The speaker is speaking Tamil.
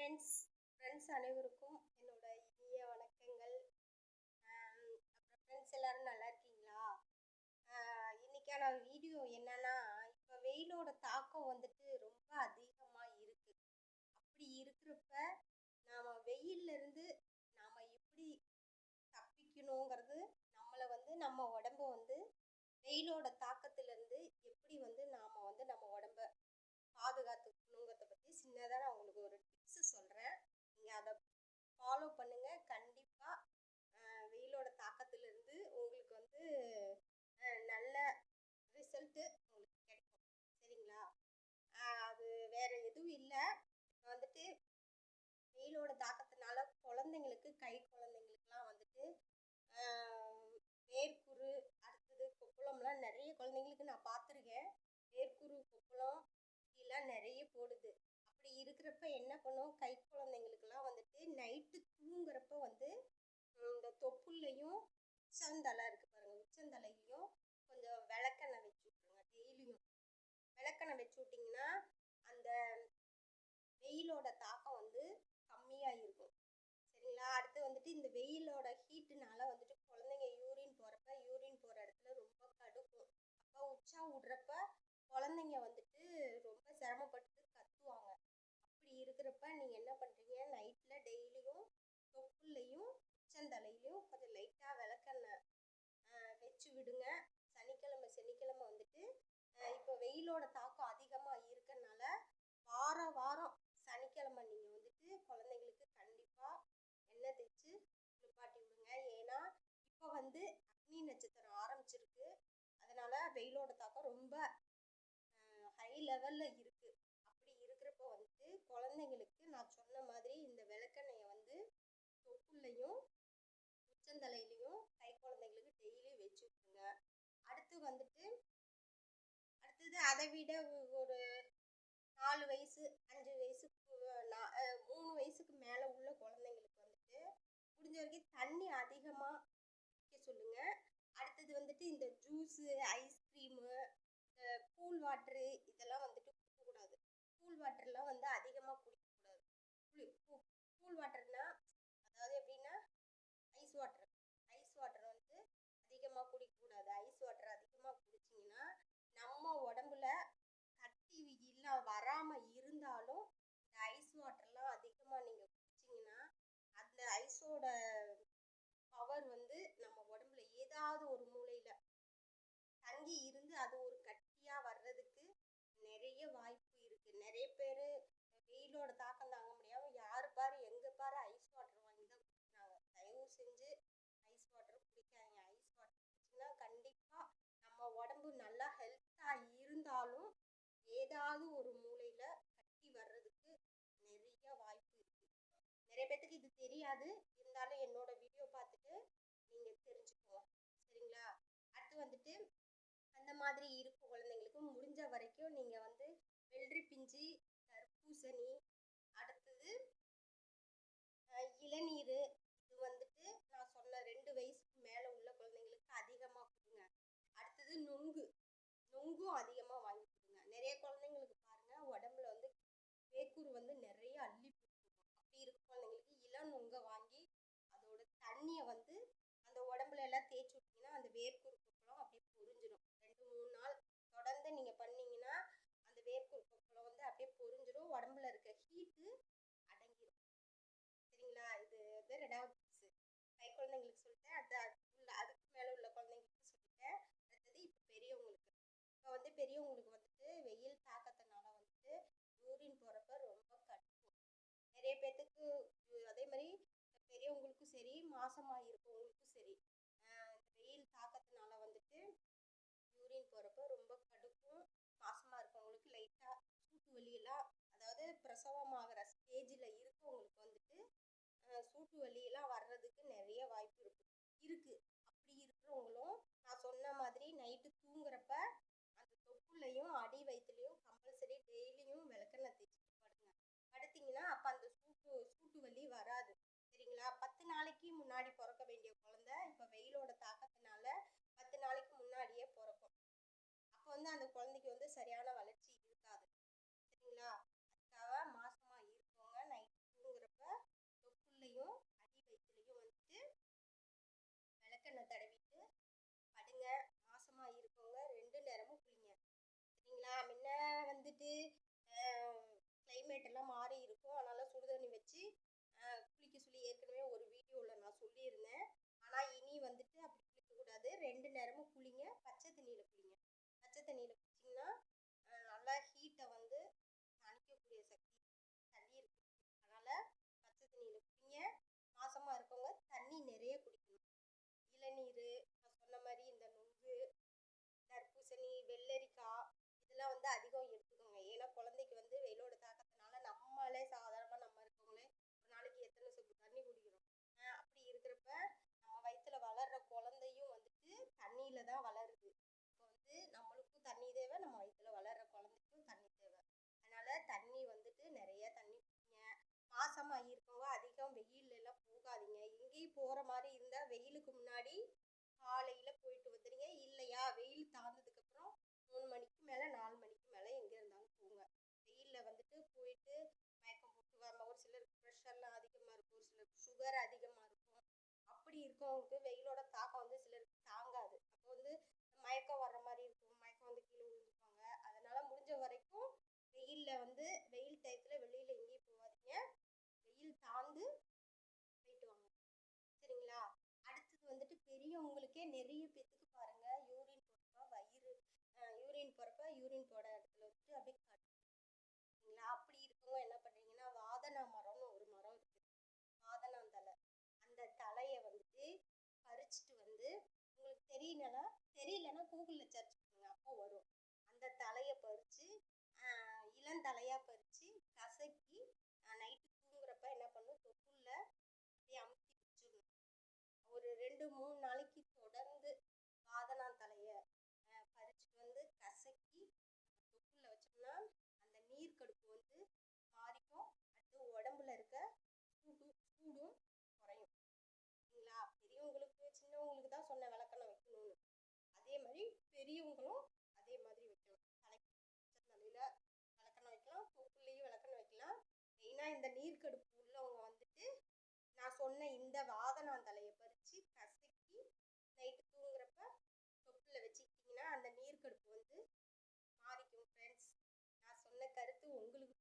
ஃப்ரெண்ட்ஸ் ஃப்ரெண்ட்ஸ் அனைவருக்கும் என்னோட இனிய வணக்கங்கள். அப்புறம் ஃப்ரெண்ட்ஸ் எல்லாரும் நல்லா இருக்கீங்களா? இன்னைக்கான வீடியோ என்னன்னா, இப்போ வெயிலோட தாக்கம் வந்துட்டு ரொம்ப அதிகமாக இருக்கு. அப்படி இருக்கிறப்ப நாம் வெயில்ல இருந்து நாம் எப்படி தப்பிக்கணுங்கிறது, நம்மளை நம்ம உடம்ப வெயிலோட தாக்கத்திலிருந்து எப்படி நம்ம உடம்ப பாதுகாத்துக்கணுங்கிறத பற்றி சின்னதாக நான் உங்களுக்கு ஒரு டிப்ஸ் சொல்கிறேன். நீங்கள் அதை ஃபாலோ பண்ணுங்கள். கண்டிப்பாக வெயிலோட தாக்கத்திலிருந்து உங்களுக்கு நல்ல ரிசல்ட்டு உங்களுக்கு கிடைக்கும். சரிங்களா? அது வேறு எதுவும் இல்லை. இப்போ வெயிலோட தாக்கத்தினால குழந்தைங்களுக்கு, கை குழந்தைங்களுக்குலாம் வேர்க்குரு, அடுத்தது கொப்பளம்லாம் நிறைய குழந்தைங்களுக்கு நான் பார்த்துருக்கேன். வேர்க்குரு, கொப்பளம் இதெல்லாம் நிறைய போடுது. அப்படி இருக்கிறப்ப என்ன பண்ணும், கை குழந்தைங்களுக்குலாம் நைட்டு தூங்குறப்ப இந்த தொப்புள்ளையும் உச்சந்தலை இருக்குது பாருங்கள், உச்சந்தலையிலையும் கொஞ்சம் விளக்கெண்ணெய் வச்சு விட்ருங்க. டெய்லியும் விளக்கெண்ணெய் வச்சு விட்டிங்கன்னா அந்த வெயிலோட தாக்கம் கம்மியாக இருக்கும். சரிங்களா? அடுத்து இந்த வெயிலோட ஹீட்டுனால குழந்தைங்க யூரின் போகிற இடத்துல ரொம்ப கடுக்கும். அப்போ உச்சா விட்றப்ப குழந்தைங்க ரொம்ப சிரமப்பட்டு கத்துவாங்க. அப்படி இருக்கிறப்ப நீங்கள் என்ன பண்ணுறீங்க, நைட்டில் டெய்லியும் தொப்புள்ளையும் உச்சந்தலையிலையும் கொஞ்சம் லைட்டாக விளக்கெண்ணெய் வச்சு விடுங்க. சனிக்கிழமை இப்போ வெயிலோட தாக்கம் அதிகமாக இருக்கறனால வாரம் சனிக்கிழமை நீங்கள் குழந்தைங்களுக்கு கண்டிப்பாக எண்ணெய் தேய்ச்சி குளிப்பாட்டி விடுங்க. ஏன்னா இப்போ அக்னி நட்சத்திரம் ஆரம்பிச்சிருக்கு. அதனால் வெயிலோட தாக்கம் ரொம்ப ஹை லெவலில் இருக்குது. அப்படி இருக்கிறப்போ குழந்தைங்களுக்கு நான் சொன்ன மாதிரி இந்த விளக்கெண்ணெயை தொப்புள்ளையும் உச்சந்தலையிலையும் கை குழந்தைங்களுக்கு டெய்லி வச்சு விட்டுருங்க. அடுத்தது அதை விட ஒரு 4 வயசு 5 வயசுக்கு 3 வயசுக்கு மேலே உள்ள குழந்தைங்களுக்கு முடிஞ்ச வரைக்கும் தண்ணி அதிகமாக குடிக்க சொல்லுங்கள். அடுத்தது இந்த ஜூஸு, ஐஸ்கிரீமு, கூல் வாட்ரு இதெல்லாம் குடிக்கக்கூடாது. கூல் வாட்டர்லாம் அதிகமாக குடிக்கக்கூடாது. கூல் வாட்டர்னா அதாவது எப்படின்னா ஐஸ் வாட்டர் அதிகமாக குடிக்கக்கூடாது. ஐஸ் வாட்டர் அதிகமாக குடிச்சிங்கன்னா நம்ம உடம்புல கட்டி வராமல் இருந்தாலும் இந்த ஐஸ் வாட்டர்லாம் அதிகமாக நீங்கள் குடிச்சிங்கன்னா அந்த ஐஸோட பவர் நம்ம உடம்புல ஏதாவது ஒரு மூலையில் தங்கி இருந்து அது ஒரு கட்டியாக வர்றதுக்கு நிறைய வாய்ப்பு இருக்குது. நிறைய பேர் வெயிலோட தாக்கம் தாங்க முடியாமல் எங்கே பாரு ஐஸ் வாட்டர் வாங்கி தான் குடிக்கிறாங்க. தயவு செஞ்சு ஐஸ் வாட்டர் குடிக்காதீங்க. ஐஸ் வாட்டர் குடிச்சிங்கன்னா கண்டிப்பாக நம்ம உடம்பு நல்லா ஹெல்த்தாக இருந்தாலும் ஏதாவது ஒரு மூலையில் கட்டி வர்றதுக்கு நிறைய வாய்ப்பு இருக்குது. நிறைய பேர்த்துக்கு இது தெரியாது. இருந்தாலும் என்னோட வீடியோ பார்த்துட்டு நீங்கள் தெரிஞ்சுக்கோங்க. சரிங்களா? அடுத்து அந்த மாதிரி இருக்கும் குழந்தைங்களுக்கு முடிஞ்ச வரைக்கும் நீங்கள் வெள்ளரி பிஞ்சு, தர்பூசணி, அடுத்தது இளநீர், இது நான் சொன்ன 2 வயசுக்கு மேலே உள்ள குழந்தைங்களுக்கு அதிகமாக கொடுங்க. அடுத்தது நொங்கும் அதிகமாக வாங்கி கொடுங்க. நிறைய குழந்தைங்களுக்கு பாருங்கள் உடம்புல வேர்க்குரு நிறைய அள்ளி போட்டுருக்கும். அப்படி இருக்க குழந்தைங்களுக்கு இளநொங்கை வாங்கி அதோட தண்ணியை அந்த உடம்புல எல்லாம் தேய்ச்சி விட்டிங்கன்னா அந்த வேர்க்குரு கொப்பளம் அப்படியே பொரிஞ்சிடும். 2-3 நாள் தொடர்ந்து நீங்கள் பண்ணிங்கன்னா அந்த வேர்க்குரு கொப்பளம் அப்படியே பொரிஞ்சிடும். உடம்புல இருக்க ஹீட்டு அடங்கிடும். சரிங்களா? இது 2வது டிப்ஸு. கை குழந்தைங்களுக்கு சொல்லிட்டேன். அதுக்கு மேலே உள்ள குழந்தைங்களுக்கு சொல்லிட்டேன். அடுத்தது இப்போ பெரியவங்களுக்கு. இப்போ பெரியவங்களுக்கு வெயில் தாக்கத்தினால யூரின் போகிறப்ப ரொம்ப கடுக்கும். நிறைய பேர்த்துக்கு அதே மாதிரி பெரியவங்களுக்கும் சரி, மாசமாக இருக்கவங்களுக்கும் சரி, இந்த வெயில் தாக்கத்தினால யூரின் போகிறப்ப ரொம்ப கடுக்கும். மாசமாக இருக்கவங்களுக்கு லைட்டாக சூட்டு வலியெல்லாம், அதாவது பிரசவமாகிற ஸ்டேஜில் இருக்கவங்களுக்கு சூட்டு வலியெல்லாம் வர்றதுக்கு நிறைய வாய்ப்பு இருக்குது. அப்படி இருக்கிறவங்களும் நான் சொன்ன மாதிரி நைட்டு தூங்குறப்ப அந்த தொப்புள்ளையும் அடி வயிற்றுலையும் கம்பல்சரி டெய்லியும் விளக்கெண்ணெய் தேய்ச்சி படுத்திங்கன்னா அப்போ அந்த சூட்டு வலி வராது. சரிங்களா? 10 நாளைக்கு முன்னாடி பிறக்க வேண்டிய குழந்தை இப்போ வெயிலோட தாக்கத்தினால 10 நாளைக்கு முன்னாடியே பிறக்கும். அப்போ அந்த குழந்தைக்கு சரியான வளர்ச்சி இருக்காது. சரிங்களா? அதுக்காக மாசமாக இருக்கவங்க நைட்டு மாறி இருக்கும். அதனால் சுடுதண்ணி வச்சு குளிக்க சொல்லி ஏற்கனவே ஒரு வீடியோவில் நான் சொல்லியிருந்தேன். ஆனால் இனி வந்துட்டு அப்படி குளிக்கக்கூடாது. 2 நேரமும் குளிங்க. பச்சை தண்ணியில் குளிங்க. பச்சை தண்ணியில் குளிச்சிங்கன்னா நல்லா ஹீட்டை வந்து தணிக்கக்கூடிய சக்தி தண்ணி இருக்குது. அதனால் பச்சை தண்ணியில் குளிங்க. மாசமாக இருக்கவங்க தண்ணி நிறைய குடிக்கணும். இளநீர், நான் சொன்ன மாதிரி இந்த நுங்கு, தர்பூசணி, வெள்ளரிக்காய் இதெல்லாம் வந்து அதிகம் எடுத்துக்கோங்க. ஏன்னா குழந்தைக்கு வந்து வெயிலோட தாக்கத்தினால நம்மளே சாதாரணமாக நம்ம இருக்கவங்களே ஒரு நாளைக்கு எத்தனை சொம்பு தண்ணி குடிக்கிறோம். அப்படி இருக்கிறப்ப நம்ம வயிற்றுல வளர்கிற குழந்தையும் வந்துட்டு தண்ணியில் தான் வளருது. இப்போ வந்து நம்மளுக்கும் தண்ணி தேவை, நம்ம வயிற்றுல வளர்கிற குழந்தைக்கும் தண்ணி தேவை. அதனால் தண்ணி வந்துட்டு நிறைய தண்ணி குடிங்க. மாசமாக இருக்கவங்க அதிகம் வெயிலெல்லாம் போகாதீங்க. எங்கேயும் போகிற மாதிரி இருந்தால் வெயிலுக்கு முன்னாடி காலையில் போயிட்டு வந்துடுங்க. இல்லையா வெயில் தாழ்ந்ததுக்கப்புறம் 3 மணிக்கு மேலே 4 மணிக்கு மேலே எங்கே இருந்தாலும் போங்க. வெயிலில் வந்துட்டு போயிட்டு மயக்கம் போட்டு வரலாம். ஒரு சிலருக்கு ப்ரெஷர்லாம் அதிகமாக இருக்கும், ஒரு சிலருக்கு சுகர் அதிகமாக இருக்கும். அப்படி இருக்கவங்களுக்கு வெயிலோட தாக்கம் வந்து சிலருக்கு தாங்காது. அப்போ வந்து மயக்கம் வர்ற மாதிரி இருக்கும், மயக்கம் வந்து கீழே விழுந்துருப்பாங்க. அதனால் முடிஞ்ச வரைக்கும் வெயிலில் வந்து வெயில் டயத்தில் வெளியில் எங்கேயும் போகாதீங்க. வெயில் தாழ்ந்து போயிட்டு வாங்க. சரிங்களா? அடுத்தது வந்துட்டு பெரியவங்களுக்கே நிறைய பேத்துக்கு பாருங்கள் யூரின் போகிறப்ப யூரின் போட இடத்துல வந்துட்டு அப்படியே கட்டுங்களா. அப்படி இருக்கவங்க என்ன பண்ணுறீங்கன்னா வாதனா மரம்னு ஒரு மரம் இருக்குது, வாதனாந்தலை. அந்த தலையை வந்துட்டு பறிச்சுட்டு வந்து உங்களுக்கு தெரியலன்னா கூகுளில் சர்ச் பண்ணுங்க, அப்போ வரும். அந்த தலையை பறித்து இளந்தலையாக பறித்து கசக்கி நைட்டு தூங்குறப்ப என்ன பண்ணும் தொப்புள்ள அப்படியே அமுத்தி வச்சிடணும். ஒரு 2-3 நாளைக்கு தொடர்ந்து வாதனாந்தலையை பறிச்சுட்டு வந்து கசக்கி தொப்புள்ள வச்சோம்னா அந்த நீர்க்கடுப்பு வந்து மாறிக்கும். அடுத்து உடம்புல இருக்க சூடும் குறையும். சரிங்களா? பெரியவங்களுக்கு சின்னவங்களுக்கு தான் சொன்ன விளக்கெண்ணெய் வைக்கணும்னு. அதே மாதிரி பெரியவங்களும் அதே மாதிரி வைக்கலாம். தலையில் விளக்கெண்ணெய் வைக்கலாம், தொப்புள்ளையும் விளக்கெண்ணெய் வைக்கலாம். மெயினாக இந்த நீர்க்கடுப்பு உள்ளவங்க வந்துட்டு நான் சொன்ன இந்த வாதனாந்தலையை பறித்து கசக்கி நைட்டு தூங்குறப்ப தொப்புல வச்சுக்கிட்டிங்கன்னா அந்த நீர்க்கடுப்பு வந்து மாறிக்கும். ஃப்ரெண்ட்ஸ், நான் சொன்ன கருத்து உங்களுக்கு